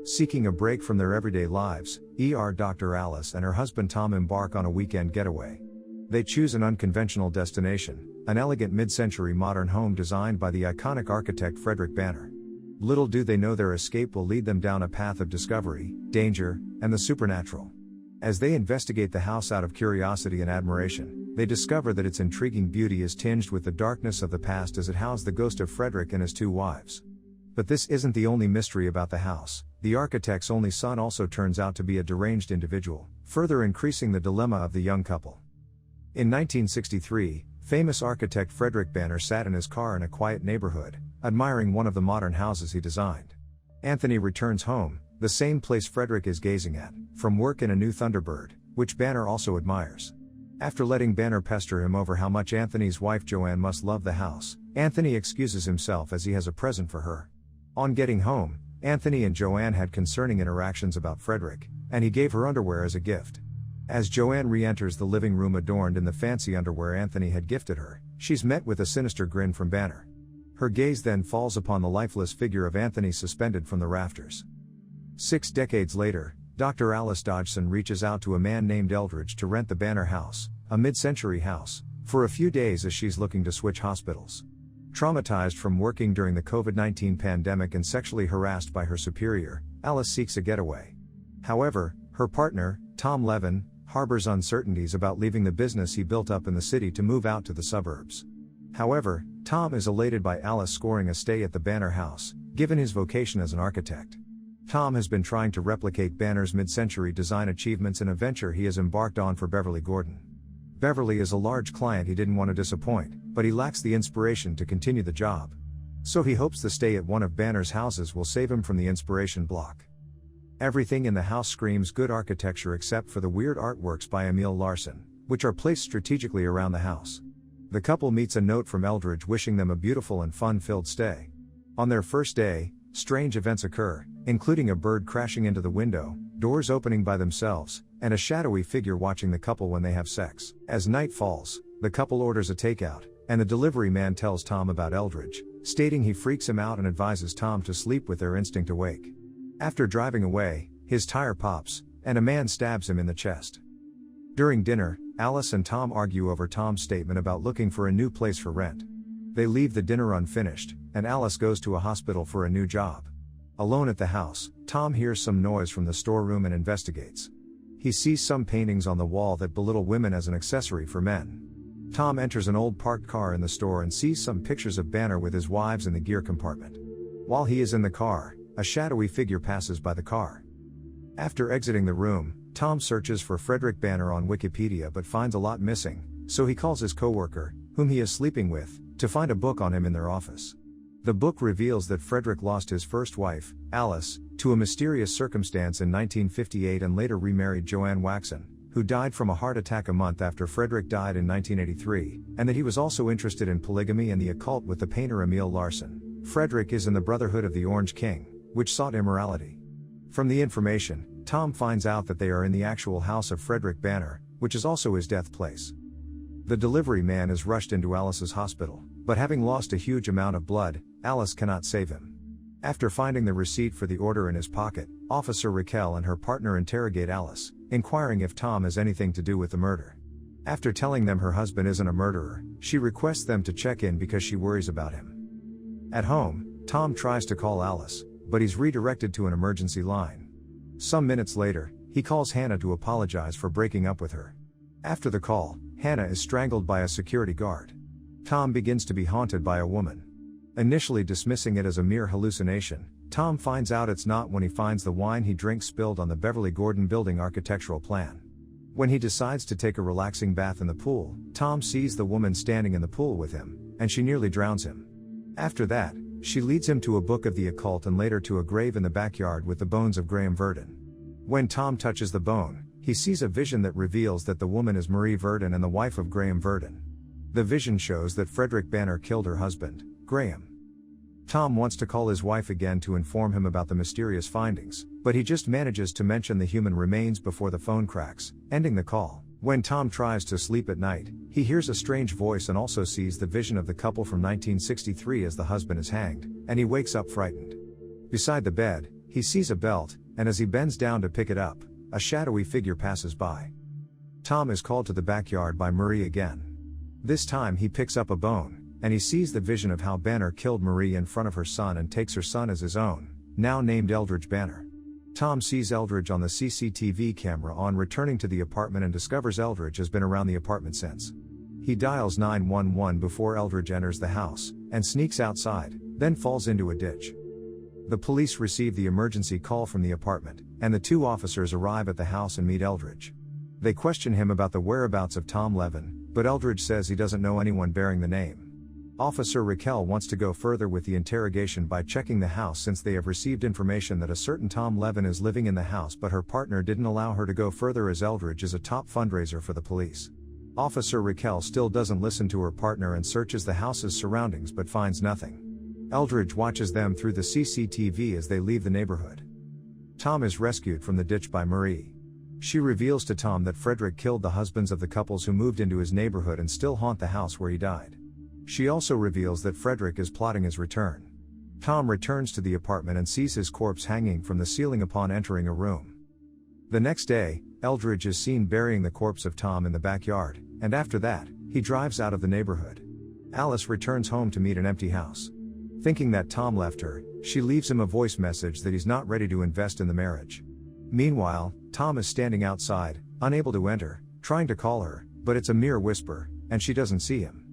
Seeking a break from their everyday lives, Dr. Alice and her husband Tom embark on a weekend getaway. They choose an unconventional destination, an elegant mid-century modern home designed by the iconic architect Frederick Banner. Little do they know their escape will lead them down a path of discovery, danger, and the supernatural. As they investigate the house out of curiosity and admiration, they discover that its intriguing beauty is tinged with the darkness of the past as it housed the ghost of Frederick and his two wives. But this isn't the only mystery about the house. The architect's only son also turns out to be a deranged individual, further increasing the dilemma of the young couple. In 1963, famous architect Frederick Banner sat in his car in a quiet neighborhood, admiring one of the modern houses he designed. Anthony returns home, the same place Frederick is gazing at, from work in a new Thunderbird, which Banner also admires. After letting Banner pester him over how much Anthony's wife Joanne must love the house, Anthony excuses himself as he has a present for her. On getting home, Anthony and Joanne had concerning interactions about Frederick, and he gave her underwear as a gift. As Joanne re-enters the living room adorned in the fancy underwear Anthony had gifted her, she's met with a sinister grin from Banner. Her gaze then falls upon the lifeless figure of Anthony suspended from the rafters. 6 decades later, Dr. Alice Dodgson reaches out to a man named Eldridge to rent the Banner house, a mid-century house, for a few days as she's looking to switch hospitals. Traumatized from working during the COVID-19 pandemic and sexually harassed by her superior, Alice seeks a getaway. However, her partner, Tom Levin, harbors uncertainties about leaving the business he built up in the city to move out to the suburbs. However, Tom is elated by Alice scoring a stay at the Banner house, given his vocation as an architect. Tom has been trying to replicate Banner's mid-century design achievements in a venture he has embarked on for Beverly Gordon. Beverly is a large client he didn't want to disappoint, but he lacks the inspiration to continue the job. So he hopes the stay at one of Banner's houses will save him from the inspiration block. Everything in the house screams good architecture except for the weird artworks by Emil Larson, which are placed strategically around the house. The couple meets a note from Eldridge wishing them a beautiful and fun-filled stay. On their first day, strange events occur, including a bird crashing into the window, doors opening by themselves, and a shadowy figure watching the couple when they have sex. As night falls, the couple orders a takeout, and the delivery man tells Tom about Eldridge, stating he freaks him out and advises Tom to sleep with their instinct awake. After driving away, his tire pops, and a man stabs him in the chest. During dinner, Alice and Tom argue over Tom's statement about looking for a new place for rent. They leave the dinner unfinished, and Alice goes to a hospital for a new job. Alone at the house, Tom hears some noise from the storeroom and investigates. He sees some paintings on the wall that belittle women as an accessory for men. Tom enters an old parked car in the store and sees some pictures of Banner with his wives in the gear compartment. While he is in the car, a shadowy figure passes by the car. After exiting the room, Tom searches for Frederick Banner on Wikipedia but finds a lot missing, so he calls his coworker, whom he is sleeping with, to find a book on him in their office. The book reveals that Frederick lost his first wife, Alice, to a mysterious circumstance in 1958 and later remarried Joanne Waxon, who died from a heart attack a month after Frederick died in 1983, and that he was also interested in polygamy and the occult with the painter Emil Larson. Frederick is in the Brotherhood of the Orange King, which sought immorality. From the information, Tom finds out that they are in the actual house of Frederick Banner, which is also his death place. The delivery man is rushed into Alice's hospital, but having lost a huge amount of blood, Alice cannot save him. After finding the receipt for the order in his pocket, Officer Raquel and her partner interrogate Alice, inquiring if Tom has anything to do with the murder. After telling them her husband isn't a murderer, she requests them to check in because she worries about him. At home, Tom tries to call Alice, but he's redirected to an emergency line. Some minutes later, he calls Hannah to apologize for breaking up with her. After the call, Hannah is strangled by a security guard. Tom begins to be haunted by a woman. Initially dismissing it as a mere hallucination, Tom finds out it's not when he finds the wine he drinks spilled on the Beverly Gordon building architectural plan. When he decides to take a relaxing bath in the pool, Tom sees the woman standing in the pool with him, and she nearly drowns him. After that, she leads him to a book of the occult and later to a grave in the backyard with the bones of Graham Verdon. When Tom touches the bone, he sees a vision that reveals that the woman is Marie Verdon and the wife of Graham Verdon. The vision shows that Frederick Banner killed her husband, Graham. Tom wants to call his wife again to inform him about the mysterious findings, but he just manages to mention the human remains before the phone cracks, ending the call. When Tom tries to sleep at night, he hears a strange voice and also sees the vision of the couple from 1963 as the husband is hanged, and he wakes up frightened. Beside the bed, He sees a belt, and as he bends down to pick it up, a shadowy figure passes by. Tom is called to the backyard by Marie again. This time he picks up a bone, and he sees the vision of how Banner killed Marie in front of her son and takes her son as his own, now named Eldridge Banner. Tom sees Eldridge on the CCTV camera on returning to the apartment and discovers Eldridge has been around the apartment since. He dials 911 before Eldridge enters the house, and sneaks outside, then falls into a ditch. The police receive the emergency call from the apartment, and the two officers arrive at the house and meet Eldridge. They question him about the whereabouts of Tom Levin, but Eldridge says he doesn't know anyone bearing the name. Officer Raquel wants to go further with the interrogation by checking the house since they have received information that a certain Tom Levin is living in the house, but her partner didn't allow her to go further as Eldridge is a top fundraiser for the police. Officer Raquel still doesn't listen to her partner and searches the house's surroundings but finds nothing. Eldridge watches them through the CCTV as they leave the neighborhood. Tom is rescued from the ditch by Marie. She reveals to Tom that Frederick killed the husbands of the couples who moved into his neighborhood and still haunt the house where he died. She also reveals that Frederick is plotting his return. Tom returns to the apartment and sees his corpse hanging from the ceiling upon entering a room. The next day, Eldridge is seen burying the corpse of Tom in the backyard, and after that, he drives out of the neighborhood. Alice returns home to meet an empty house. Thinking that Tom left her, she leaves him a voice message that he's not ready to invest in the marriage. Meanwhile, Tom is standing outside, unable to enter, trying to call her, but it's a mere whisper, and she doesn't see him.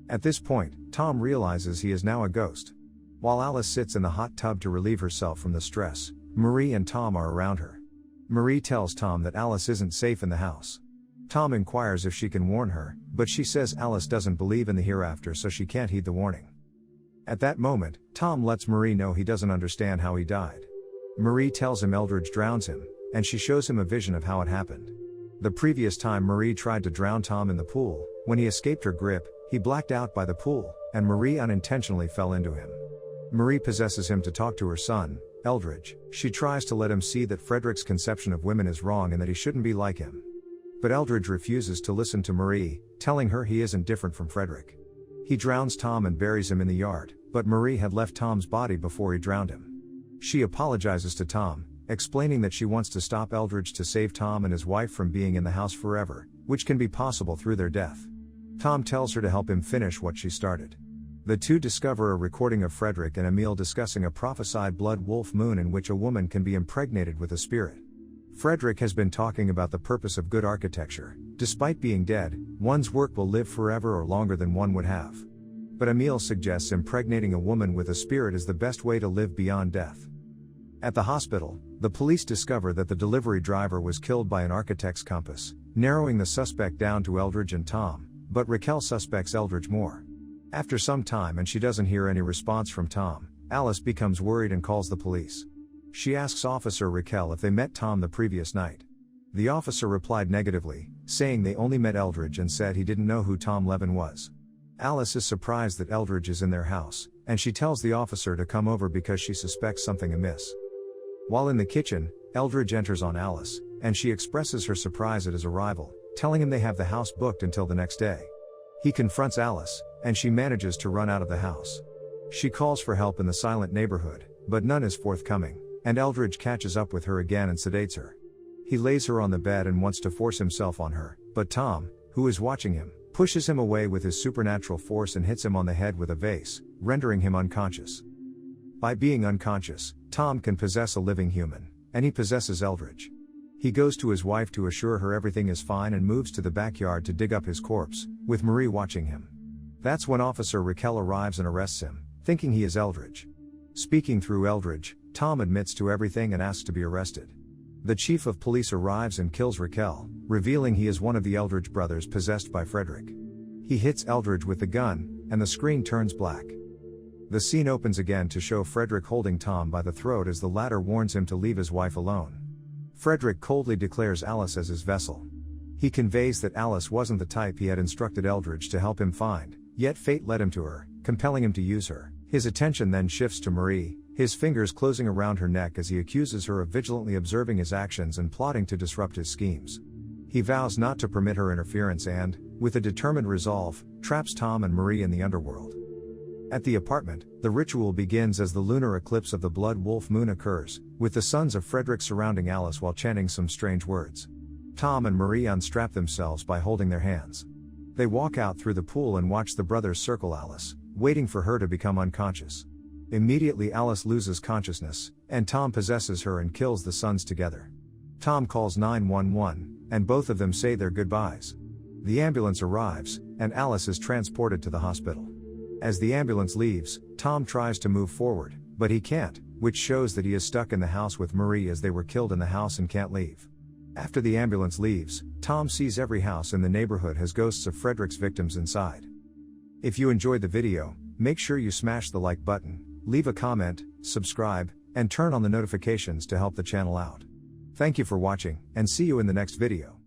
At this point, Tom realizes he is now a ghost. While Alice sits in the hot tub to relieve herself from the stress, Marie and Tom are around her. Marie tells Tom that Alice isn't safe in the house. Tom inquires if she can warn her, but she says Alice doesn't believe in the hereafter, so she can't heed the warning. At that moment, Tom lets Marie know he doesn't understand how he died. Marie tells him Eldridge drowns him, and she shows him a vision of how it happened. The previous time Marie tried to drown Tom in the pool, when he escaped her grip, he blacked out by the pool, and Marie unintentionally fell into him. Marie possesses him to talk to her son, Eldridge. She tries to let him see that Frederick's conception of women is wrong and that he shouldn't be like him. But Eldridge refuses to listen to Marie, telling her he isn't different from Frederick. He drowns Tom and buries him in the yard, but Marie had left Tom's body before he drowned him. She apologizes to Tom, explaining that she wants to stop Eldridge to save Tom and his wife from being in the house forever, which can be possible through their death. Tom tells her to help him finish what she started. The two discover a recording of Frederick and Emile discussing a prophesied blood wolf moon in which a woman can be impregnated with a spirit. Frederick has been talking about the purpose of good architecture. Despite being dead, one's work will live forever or longer than one would have. But Emile suggests impregnating a woman with a spirit is the best way to live beyond death. At the hospital, the police discover that the delivery driver was killed by an architect's compass, narrowing the suspect down to Eldridge and Tom. But Raquel suspects Eldridge more. After some time and she doesn't hear any response from Tom, Alice becomes worried and calls the police. She asks Officer Raquel if they met Tom the previous night. The officer replied negatively, saying they only met Eldridge and said he didn't know who Tom Levin was. Alice is surprised that Eldridge is in their house, and she tells the officer to come over because she suspects something amiss. While in the kitchen, Eldridge enters on Alice, and she expresses her surprise at his arrival, telling him they have the house booked until the next day. He confronts Alice, and she manages to run out of the house. She calls for help in the silent neighborhood, but none is forthcoming, and Eldridge catches up with her again and sedates her. He lays her on the bed and wants to force himself on her, but Tom, who is watching him, pushes him away with his supernatural force and hits him on the head with a vase, rendering him unconscious. By being unconscious, Tom can possess a living human, and he possesses Eldridge. He goes to his wife to assure her everything is fine and moves to the backyard to dig up his corpse, with Marie watching him. That's when Officer Raquel arrives and arrests him, thinking he is Eldridge. Speaking through Eldridge, Tom admits to everything and asks to be arrested. The chief of police arrives and kills Raquel, revealing he is one of the Eldridge brothers possessed by Frederick. He hits Eldridge with the gun, and the screen turns black. The scene opens again to show Frederick holding Tom by the throat as the latter warns him to leave his wife alone. Frederick coldly declares Alice as his vessel. He conveys that Alice wasn't the type he had instructed Eldridge to help him find, yet fate led him to her, compelling him to use her. His attention then shifts to Marie, his fingers closing around her neck as he accuses her of vigilantly observing his actions and plotting to disrupt his schemes. He vows not to permit her interference and, with a determined resolve, traps Tom and Marie in the underworld. At the apartment, the ritual begins as the lunar eclipse of the blood wolf moon occurs, with the sons of Frederick surrounding Alice while chanting some strange words. Tom and Marie unstrap themselves by holding their hands. They walk out through the pool and watch the brothers circle Alice, waiting for her to become unconscious. Immediately Alice loses consciousness, and Tom possesses her and kills the sons together. Tom calls 911, and both of them say their goodbyes. The ambulance arrives, and Alice is transported to the hospital. As the ambulance leaves, Tom tries to move forward, but he can't, which shows that he is stuck in the house with Marie as they were killed in the house and can't leave. After the ambulance leaves, Tom sees every house in the neighborhood has ghosts of Frederick's victims inside. If you enjoyed the video, make sure you smash the like button, leave a comment, subscribe, and turn on the notifications to help the channel out. Thank you for watching, and see you in the next video.